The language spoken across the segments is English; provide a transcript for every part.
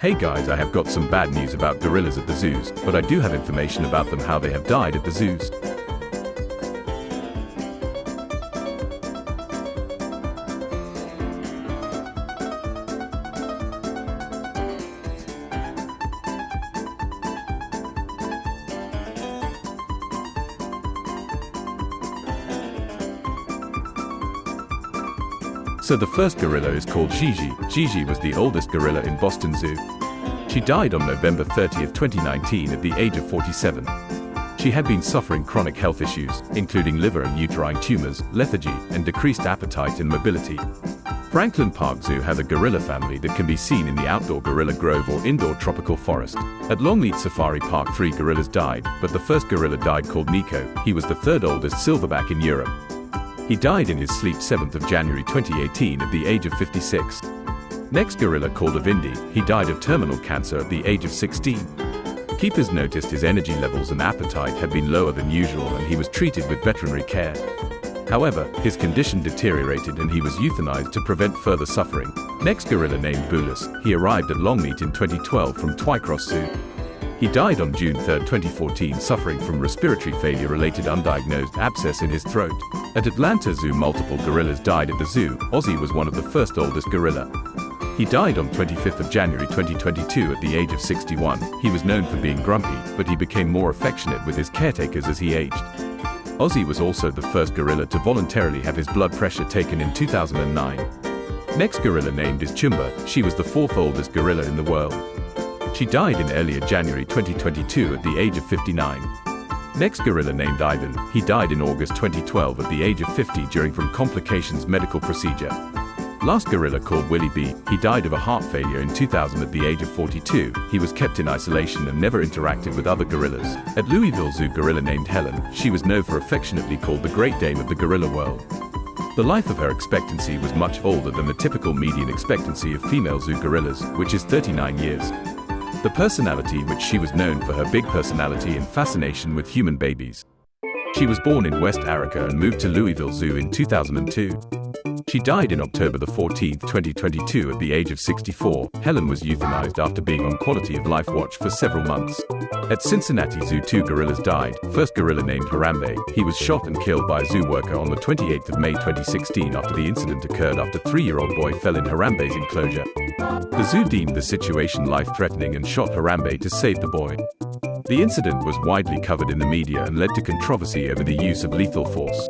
Hey guys, I have got some bad news about gorillas at the zoos, but I do have information about them how they have died at the zoos. So the first gorilla is called Gigi. Gigi was the oldest gorilla in Boston Zoo. She died on November 30th, 2019 at the age of 47. She had been suffering chronic health issues, including liver and uterine tumors, lethargy, and decreased appetite and mobility. Franklin Park Zoo has a gorilla family that can be seen in the outdoor gorilla grove or indoor tropical forest. At Longleat Safari Park 3 gorillas died, but the first gorilla died called Nico. He was the third oldest silverback in Europe. He died in his sleep 7th of January 2018 at the age of 56. Next gorilla called Avindi, he died of terminal cancer at the age of 16. Keepers noticed his energy levels and appetite had been lower than usual and he was treated with veterinary care. However, his condition deteriorated and he was euthanized to prevent further suffering. Next gorilla named Bulis, he arrived at Longleat in 2012 from Twycross Zoo. He died on June 3, 2014, suffering from respiratory failure-related undiagnosed abscess in his throat. At Atlanta Zoo, multiple gorillas died at the zoo. Ozzy was one of the first oldest gorilla. He died on 25th of January 2022 at the age of 61. He was known for being grumpy, but he became more affectionate with his caretakers as he aged. Ozzy was also the first gorilla to voluntarily have his blood pressure taken in 2009. Next gorilla named is Chumba. She was the fourth oldest gorilla in the world. She died in earlier January 2022 at the age of 59. Next gorilla named Ivan, he died in August 2012 at the age of 50 during from complications medical procedure. Last gorilla called Willie B, he died of a heart failure in 2000 at the age of 42. He was kept in isolation and never interacted with other gorillas. At Louisville Zoo, gorilla named Helen, she was known for affectionately called the Great Dame of the gorilla world. The life of her expectancy was much older than the typical median expectancy of female zoo gorillas, which is 39 years. The personality which she was known for her big personality and fascination with human babies. She was born in West Arica and moved to Louisville Zoo in 2002. She died in October 14, 2022 at the age of 64. Helen was euthanized after being on quality of life watch for several months. At Cincinnati Zoo, 2 gorillas died. First gorilla named Harambe, he was shot and killed by a zoo worker on the 28th of May 2016 after the incident occurred after 3-year-old boy fell in Harambe's enclosure. The zoo deemed the situation life-threatening and shot Harambe to save the boy. The incident was widely covered in the media and led to controversy over the use of lethal force.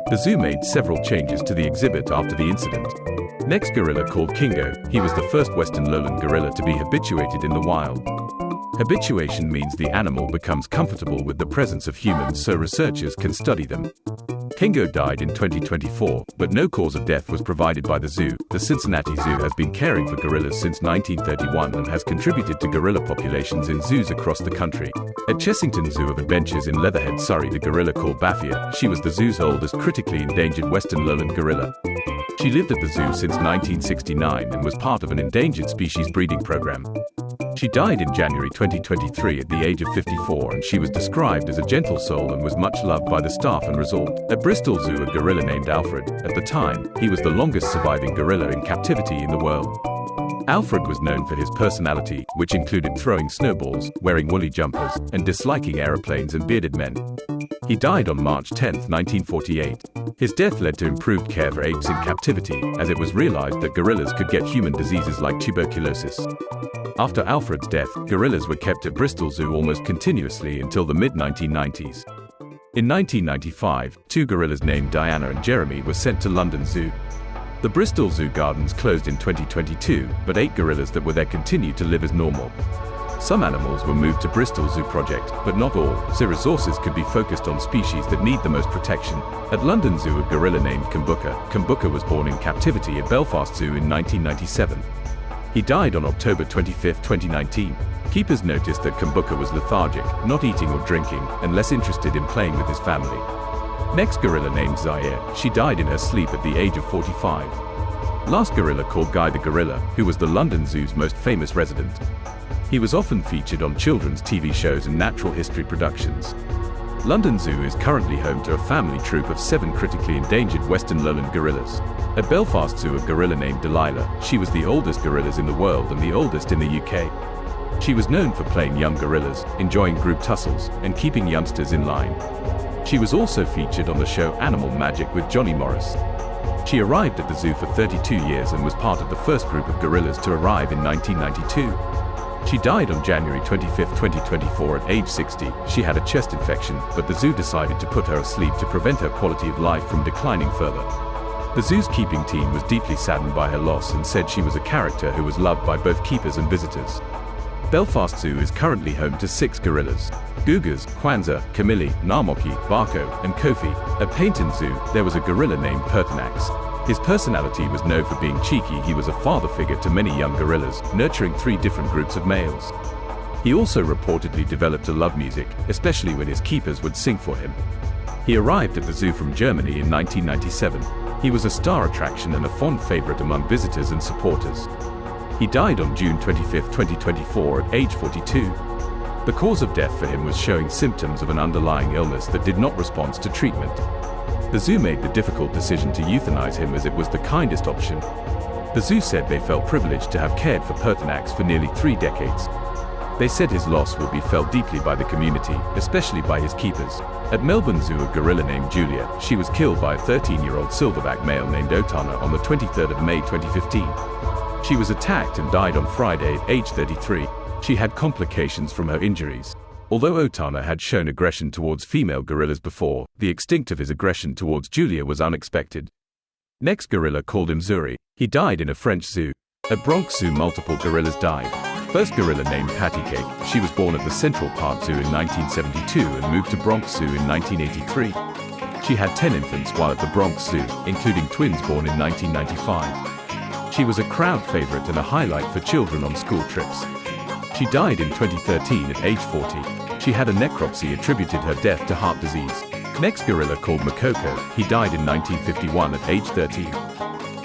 The zoo made several changes to the exhibit after the incident. Next gorilla called Kingo, he was the first western lowland gorilla to be habituated in the wild. Habituation means the animal becomes comfortable with the presence of humans so researchers can study them. Kingo died in 2024, but no cause of death was provided by the zoo. The Cincinnati Zoo has been caring for gorillas since 1931 and has contributed to gorilla populations in zoos across the country. At Chessington Zoo of Adventures in Leatherhead, Surrey, the gorilla called Baffia, she was the zoo's oldest critically endangered western lowland gorilla. She lived at the zoo since 1969 and was part of an endangered species breeding program. She died in January 2023 at the age of 54 and she was described as a gentle soul and was much loved by the staff and resort. At Bristol Zoo, a gorilla named Alfred, at the time, he was the longest surviving gorilla in captivity in the world. Alfred was known for his personality, which included throwing snowballs, wearing woolly jumpers, and disliking aeroplanes and bearded men. He died on March 10, 1948. His death led to improved care for apes in captivity, as it was realized that gorillas could get human diseases like tuberculosis. After Alfred's death, gorillas were kept at Bristol Zoo almost continuously until the mid-1990s. In 1995, 2 gorillas named Diana and Jeremy were sent to London Zoo. The Bristol Zoo Gardens closed in 2022, but 8 gorillas that were there continued to live as normal. Some animals were moved to Bristol Zoo Project, but not all, so resources could be focused on species that need the most protection. At London Zoo, a gorilla named Kumbuka. Kumbuka was born in captivity at Belfast Zoo in 1997. He died on October 25, 2019. Keepers noticed that Kumbuka was lethargic, not eating or drinking, and less interested in playing with his family. Next gorilla named Zaire, she died in her sleep at the age of 45. Last gorilla called Guy the gorilla, who was the London Zoo's most famous resident. He was often featured on children's TV shows and natural history productions. London Zoo is currently home to a family troupe of 7 critically endangered western lowland gorillas. At Belfast Zoo, a gorilla named Delilah. She was the oldest gorillas in the world and the oldest in the UK. She was known for playing young gorillas, enjoying group tussles, and keeping youngsters in line. She was also featured on the show Animal Magic with Johnny Morris. She arrived at the zoo for 32 years and was part of the first group of gorillas to arrive in 1992. She died on January 25, 2024 at age 60. She had a chest infection, but the zoo decided to put her asleep to prevent her quality of life from declining further. The zoo's keeping team was deeply saddened by her loss and said she was a character who was loved by both keepers and visitors. Belfast Zoo is currently home to 6 gorillas: Gugas, Kwanzaa, Camille, Namoki, Barco, and Kofi. At Paynton Zoo, there was a gorilla named Pertinax. His personality was known for being cheeky. He was a father figure to many young gorillas, nurturing 3 different groups of males. He also reportedly developed a love music, especially when his keepers would sing for him. He arrived at the zoo from Germany in 1997. He was a star attraction and a fond favorite among visitors and supporters. He died on June 25, 2024 at age 42. The cause of death for him was showing symptoms of an underlying illness that did not respond to treatment. The zoo made the difficult decision to euthanize him as it was the kindest option. The zoo said they felt privileged to have cared for Pertinax for nearly 3 decades. They said his loss will be felt deeply by the community, especially by his keepers. At Melbourne Zoo, a gorilla named Julia. She was killed by a 13-year-old silverback male named Otana on the 23rd of May 2015. She was attacked and died on Friday at age 33. She had complications from her injuries. Although Otana had shown aggression towards female gorillas before, the extent of his aggression towards Julia was unexpected. Next gorilla called him Zuri. He died in a French zoo. At Bronx Zoo, multiple gorillas died. First gorilla named Patty Cake. She was born at the Central Park Zoo in 1972 and moved to Bronx Zoo in 1983. She had 10 infants while at the Bronx Zoo, including twins born in 1995. She was a crowd favorite and a highlight for children on school trips. She died in 2013 at age 40. She had a necropsy attributed her death to heart disease. Next gorilla called Makoko. He died in 1951 at age 13.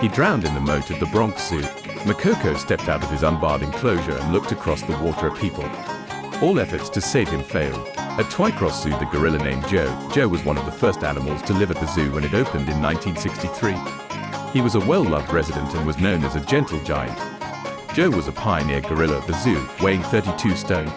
He drowned in the moat at the Bronx Zoo. Makoko stepped out of his unbarred enclosure and looked across the water at people. All efforts to save him failed. At Twycross Zoo, the gorilla named Joe. Joe was one of the first animals to live at the zoo when it opened in 1963. He was a well-loved resident and was known as a gentle giant. Joe was a pioneer gorilla at the zoo, weighing 32 stone.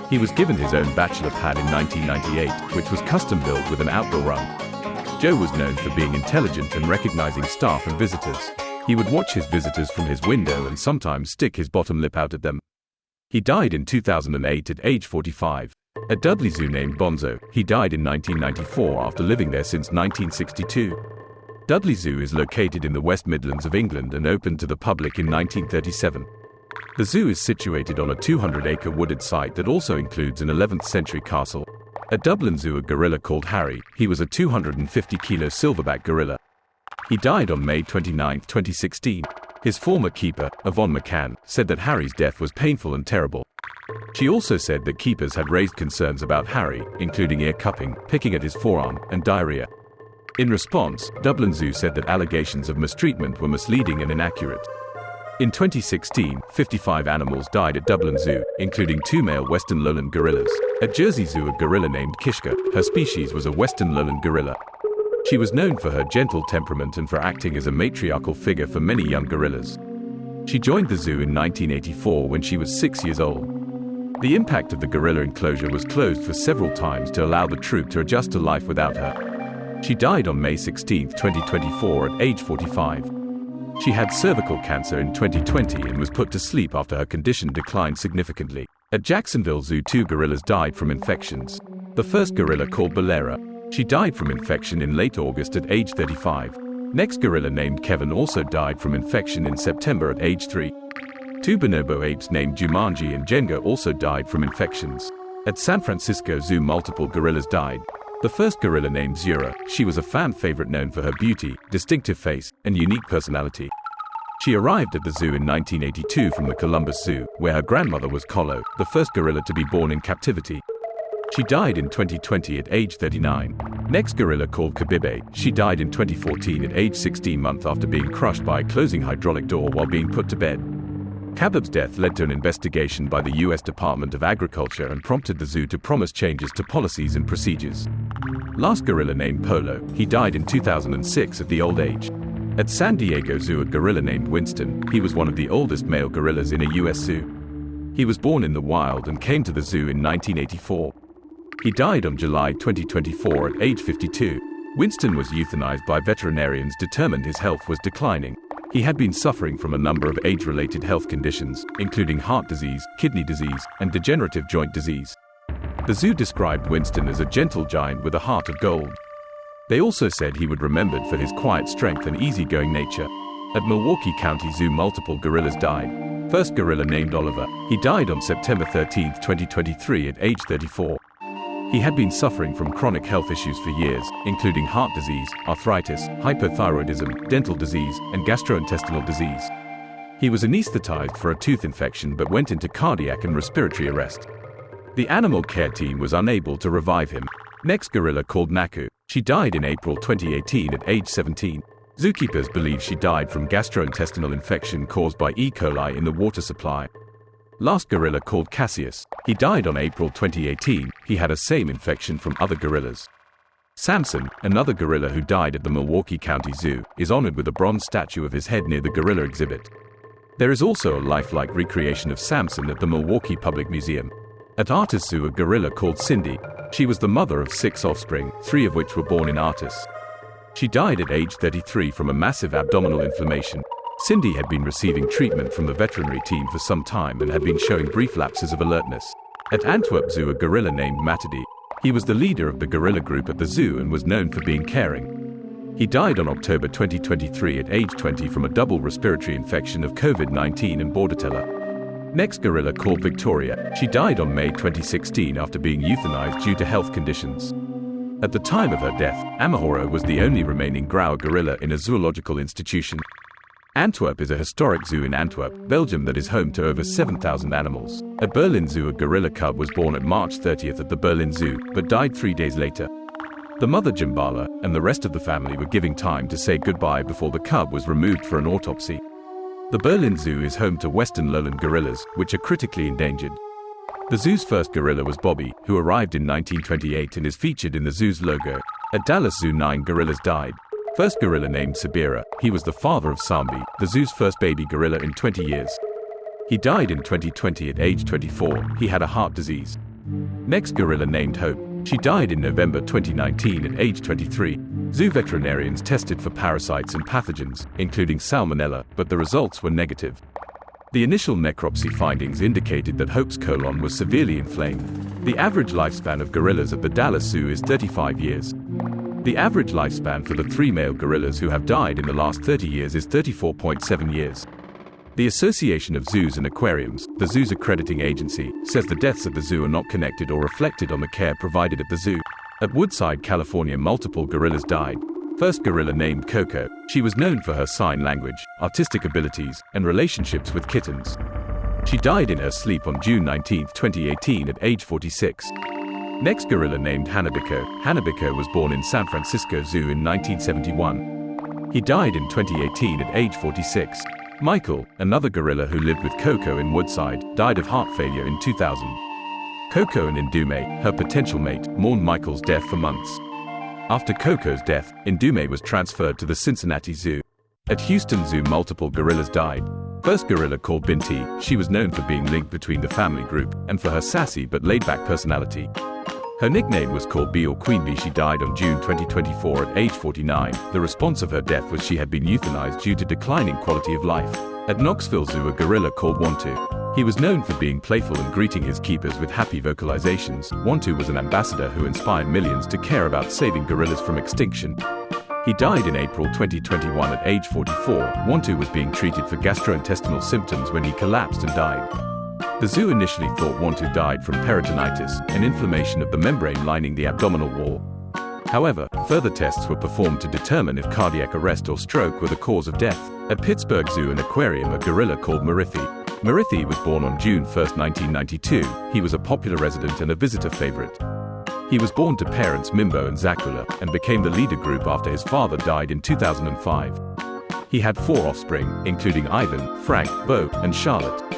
He was given his own bachelor pad in 1998, which was custom-built with an outdoor run. Joe was known for being intelligent and recognizing staff and visitors. He would watch his visitors from his window and sometimes stick his bottom lip out at them. He died in 2008 at age 45. At Dudley Zoo, named Bonzo. He died in 1994 after living there since 1962. Dudley Zoo is located in the West Midlands of England and opened to the public in 1937. The zoo is situated on a 200-acre wooded site that also includes an 11th century castle. At Dublin Zoo, a gorilla called Harry. He was a 250-kilo silverback gorilla. He died on May 29, 2016. His former keeper, Yvonne McCann, said that Harry's death was painful and terrible. She also said that keepers had raised concerns about Harry, including ear cupping, picking at his forearm, and diarrhea. In response, Dublin Zoo said that allegations of mistreatment were misleading and inaccurate. In 2016, 55 animals died at Dublin Zoo, including 2 male Western lowland gorillas. At Jersey Zoo, a gorilla named Kishka. Her species was a Western lowland gorilla. She was known for her gentle temperament and for acting as a matriarchal figure for many young gorillas. She joined the zoo in 1984 when she was 6 years old. The impact of the gorilla enclosure was closed for several times to allow the troupe to adjust to life without her. She died on May 16, 2024 at age 45. She had cervical cancer in 2020 and was put to sleep after her condition declined significantly. At Jacksonville Zoo, 2 gorillas died from infections. The first gorilla called Bolera. She died from infection in late August at age 35. Next gorilla named Kevin also died from infection in September at age 3. 2 bonobo apes named Jumanji and Jenga also died from infections. At San Francisco Zoo, multiple gorillas died. The first gorilla named Zura. She was a fan favorite known for her beauty, distinctive face, and unique personality. She arrived at the zoo in 1982 from the Columbus Zoo, where her grandmother was Kolo, the first gorilla to be born in captivity. She died in 2020 at age 39. Next gorilla called Kabibe. She died in 2014 at age 16 months after being crushed by a closing hydraulic door while being put to bed. Khabib's death led to an investigation by the U.S. Department of Agriculture and prompted the zoo to promise changes to policies and procedures. Last gorilla named Polo, he died in 2006 at the old age. At San Diego Zoo, a gorilla named Winston, he was one of the oldest male gorillas in a U.S. zoo. He was born in the wild and came to the zoo in 1984. He died on July 2024 at age 52. Winston was euthanized by veterinarians determined his health was declining. He had been suffering from a number of age-related health conditions, including heart disease, kidney disease, and degenerative joint disease. The zoo described Winston as a gentle giant with a heart of gold. They also said he would be remembered for his quiet strength and easygoing nature. At Milwaukee County Zoo, multiple gorillas died. First gorilla named Oliver, he died on September 13, 2023 at age 34. He had been suffering from chronic health issues for years, including heart disease, arthritis, hypothyroidism, dental disease, and gastrointestinal disease. He was anesthetized for a tooth infection but went into cardiac and respiratory arrest. The animal care team was unable to revive him. Next gorilla called Naku, she died in April 2018 at age 17. Zookeepers believe she died from gastrointestinal infection caused by E. coli in the water supply. Last gorilla called Cassius, he died on April 2018, he had a same infection from other gorillas. Samson, another gorilla who died at the Milwaukee County Zoo, is honored with a bronze statue of his head near the gorilla exhibit. There is also a lifelike recreation of Samson at the Milwaukee Public Museum. At Artis Zoo, a gorilla called Cindy, she was the mother of 6 offspring, 3 of which were born in Artis. She died at age 33 from a massive abdominal inflammation. Cindy had been receiving treatment from the veterinary team for some time and had been showing brief lapses of alertness. At Antwerp Zoo, a gorilla named Matadi, he was the leader of the gorilla group at the zoo and was known for being caring. He died on October 2023 at age 20 from a double respiratory infection of COVID-19 and Bordetella. Next gorilla called Victoria, she died on May 2016 after being euthanized due to health conditions. At the time of her death, Amahoro was the only remaining Grauer gorilla in a zoological institution. Antwerp is a historic zoo in Antwerp, Belgium that is home to over 7,000 animals. At Berlin Zoo, a gorilla cub was born at March 30th at the Berlin Zoo, but died 3 days later. The mother Jimbala and the rest of the family were giving time to say goodbye before the cub was removed for an autopsy. The Berlin Zoo is home to western lowland gorillas, which are critically endangered. The zoo's first gorilla was Bobby, who arrived in 1928 and is featured in the zoo's logo. At Dallas Zoo, 9 gorillas died. First gorilla named Sabira, he was the father of Sambi, the zoo's first baby gorilla in 20 years. He died in 2020 at age 24, he had a heart disease. Next gorilla named Hope, she died in November 2019 at age 23. Zoo veterinarians tested for parasites and pathogens, including Salmonella, but the results were negative. The initial necropsy findings indicated that Hope's colon was severely inflamed. The average lifespan of gorillas at the Dallas Zoo is 35 years. The average lifespan for the 3 male gorillas who have died in the last 30 years is 34.7 years. The Association of Zoos and Aquariums, the zoo's accrediting agency, says the deaths at the zoo are not connected or reflected on the care provided at the zoo. At Woodside, California, multiple gorillas died. First gorilla named Coco, she was known for her sign language, artistic abilities, and relationships with kittens. She died in her sleep on June 19, 2018 at age 46. Next gorilla named Hanabiko, Hanabiko was born in San Francisco Zoo in 1971. He died in 2018 at age 46. Michael, another gorilla who lived with Coco in Woodside, died of heart failure in 2000. Coco and Indume, her potential mate, mourned Michael's death for months. After Coco's death, Indume was transferred to the Cincinnati Zoo. At Houston Zoo, multiple gorillas died. First gorilla called Binti, she was known for being linked between the family group and for her sassy but laid-back personality. Her nickname was called Bee or Queen Bee. She died on June 2024 at age 49. The response of her death was she had been euthanized due to declining quality of life. At Knoxville Zoo, a gorilla called Wantu. He was known for being playful and greeting his keepers with happy vocalizations. Wantu was an ambassador who inspired millions to care about saving gorillas from extinction. He died in April 2021 at age 44. Wantu was being treated for gastrointestinal symptoms when he collapsed and died. The zoo initially thought Wantu died from peritonitis, an inflammation of the membrane lining the abdominal wall. However, further tests were performed to determine if cardiac arrest or stroke were the cause of death. At Pittsburgh Zoo and Aquarium, a gorilla called Marithi. Marithi was born on June 1, 1992. He was a popular resident and a visitor favorite. He was born to parents Mimbo and Zakula and became the leader group after his father died in 2005. He had 4 offspring, including Ivan, Frank, Bo, and Charlotte.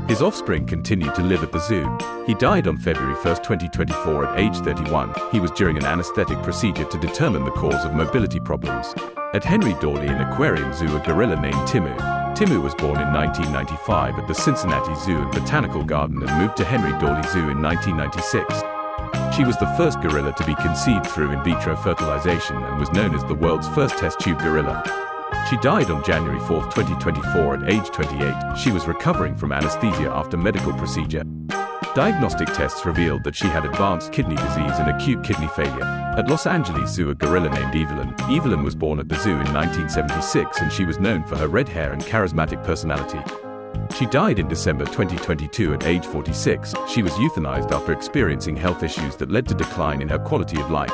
His offspring continued to live at the zoo. He died on February 1, 2024 at age 31. He was during an anesthetic procedure to determine the cause of mobility problems. At Henry Dorley Aquarium Zoo, a gorilla named Timu. Timu was born in 1995 at the Cincinnati Zoo and Botanical Garden and moved to Henry Dorley Zoo in 1996. She was the first gorilla to be conceived through in vitro fertilization and was known as the world's first test tube gorilla. She died on January 4, 2024 at age 28. She was recovering from anesthesia after medical procedure. Diagnostic tests revealed that she had advanced kidney disease and acute kidney failure. At Los Angeles Zoo, a gorilla named Evelyn. Evelyn was born at the zoo in 1976 and she was known for her red hair and charismatic personality. She died in December 2022 at age 46. She was euthanized after experiencing health issues that led to decline in her quality of life.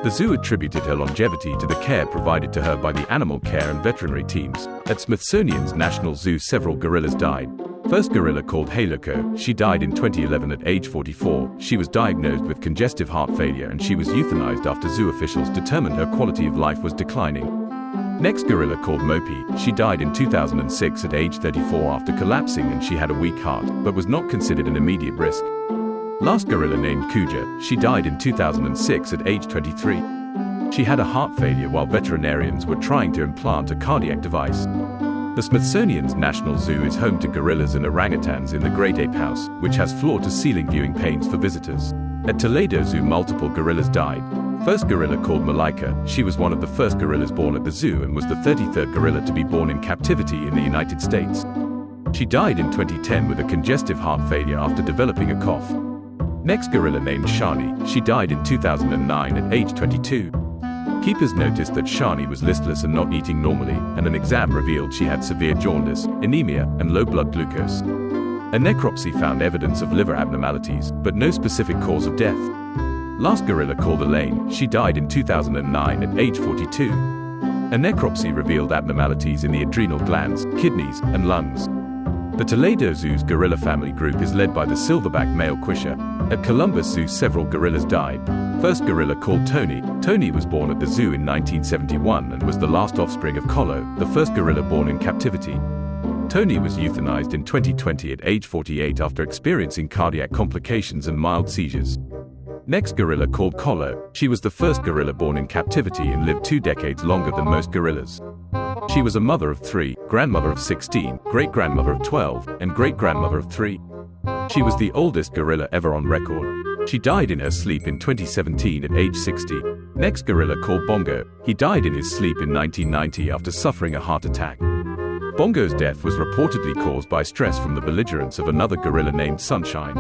The zoo attributed her longevity to the care provided to her by the animal care and veterinary teams. At Smithsonian's National Zoo, several gorillas died. First gorilla called Haloko. She died in 2011 at age 44. She was diagnosed with congestive heart failure and she was euthanized after zoo officials determined her quality of life was declining. Next gorilla called Mopi. She died in 2006 at age 34 after collapsing and she had a weak heart, but was not considered an immediate risk. Last gorilla named Kuja. She died in 2006 at age 23. She had a heart failure while veterinarians were trying to implant a cardiac device. The Smithsonian's National Zoo is home to gorillas and orangutans in the Great Ape House, which has floor-to-ceiling viewing panes for visitors. At Toledo Zoo, multiple gorillas died. First gorilla called Malika. She was one of the first gorillas born at the zoo and was the 33rd gorilla to be born in captivity in the United States. She died in 2010 with a congestive heart failure after developing a cough. Next gorilla named Shani. She died in 2009 at age 22. Keepers noticed that Shani was listless and not eating normally, and an exam revealed she had severe jaundice, anemia, and low blood glucose. A necropsy found evidence of liver abnormalities, but no specific cause of death. Last gorilla called Elaine. She died in 2009 at age 42. A necropsy revealed abnormalities in the adrenal glands, kidneys, and lungs. The Toledo Zoo's gorilla family group is led by the silverback male Quisha. At Columbus Zoo, several gorillas died. First gorilla called Tony. Tony was born at the zoo in 1971 and was the last offspring of Kolo, the first gorilla born in captivity. Tony was euthanized in 2020 at age 48 after experiencing cardiac complications and mild seizures. Next gorilla called Kolo. She was the first gorilla born in captivity and lived 2 decades longer than most gorillas. She was a mother of 3, grandmother of 16, great-grandmother of 12, and great-grandmother of 3. She was the oldest gorilla ever on record. She died in her sleep in 2017 at age 60. Next gorilla called Bongo. He died in his sleep in 1990 after suffering a heart attack. Bongo's death was reportedly caused by stress from the belligerence of another gorilla named Sunshine.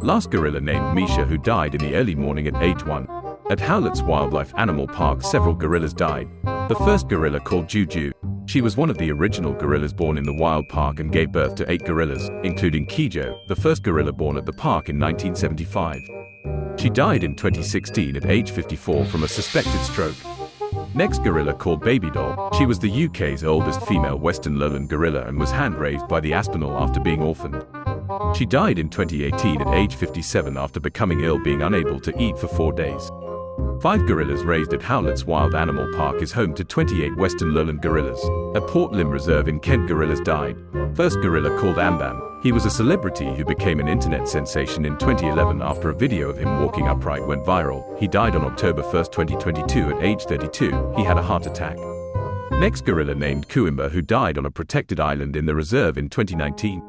Last gorilla named Misha, who died in the early morning at age 1. At Howlett's Wildlife Animal Park, several gorillas died. The first gorilla called Juju. She was one of the original gorillas born in the wild park and gave birth to 8 gorillas, including Kijo, the first gorilla born at the park in 1975. She died in 2016 at age 54 from a suspected stroke. Next gorilla called Baby Doll. She was the UK's oldest female Western lowland gorilla and was hand-raised by the Aspinall after being orphaned. She died in 2018 at age 57 after becoming ill, being unable to eat for 4 days. 5 gorillas raised at Howlett's Wild Animal Park is home to 28 Western lowland gorillas. At Port Lim Reserve in Kent, gorillas died. First gorilla called Ambam. He was a celebrity who became an internet sensation in 2011 after a video of him walking upright went viral. He died on October 1, 2022 at age 32. He had a heart attack. Next gorilla named Kuimba, who died on a protected island in the reserve in 2019.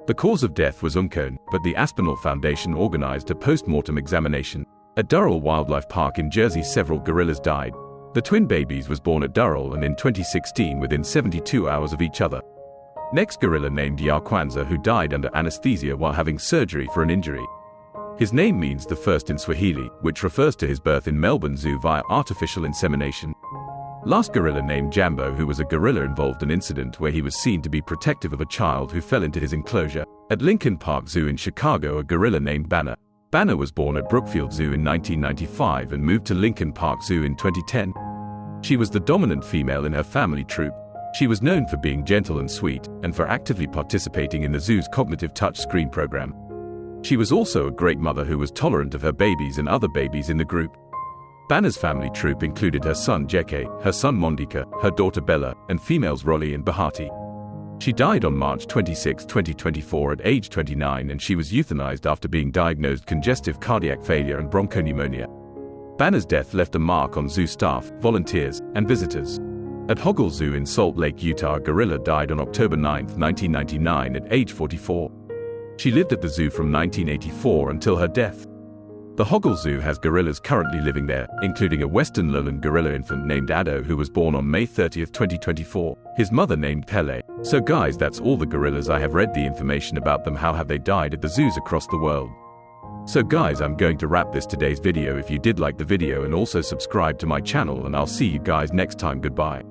The cause of death was unknown, but the Aspinall Foundation organized a post-mortem examination. At Durrell Wildlife Park in Jersey, several gorillas died. The twin babies was born at Durrell and in 2016 within 72 hours of each other. Next gorilla named Yakwanza, who died under anesthesia while having surgery for an injury. His name means the first in Swahili, which refers to his birth in Melbourne Zoo via artificial insemination. Last gorilla named Jambo, who was a gorilla involved in an incident where he was seen to be protective of a child who fell into his enclosure. At Lincoln Park Zoo in Chicago, a gorilla named Banner. Banner was born at Brookfield Zoo in 1995 and moved to Lincoln Park Zoo in 2010. She was the dominant female in her family troop. She was known for being gentle and sweet, and for actively participating in the zoo's cognitive touch screen program. She was also a great mother who was tolerant of her babies and other babies in the group. Banner's family troop included her son Jeke, her son Mondika, her daughter Bella, and females Rolly and Bahati. She died on March 26, 2024 at age 29, and she was euthanized after being diagnosed congestive cardiac failure and bronchopneumonia. Banner's death left a mark on zoo staff, volunteers, and visitors. At Hoggle Zoo in Salt Lake, Utah, a gorilla died on October 9, 1999 at age 44. She lived at the zoo from 1984 until her death. The Hoggle Zoo has gorillas currently living there, including a western lowland gorilla infant named Addo who was born on May 30, 2024. His mother named Pele. So guys, that's all the gorillas. I have read the information about them. How have they died at the zoos across the world? So guys, I'm going to wrap today's video. If you did like the video, and also subscribe to my channel, and I'll see you guys next time. Goodbye.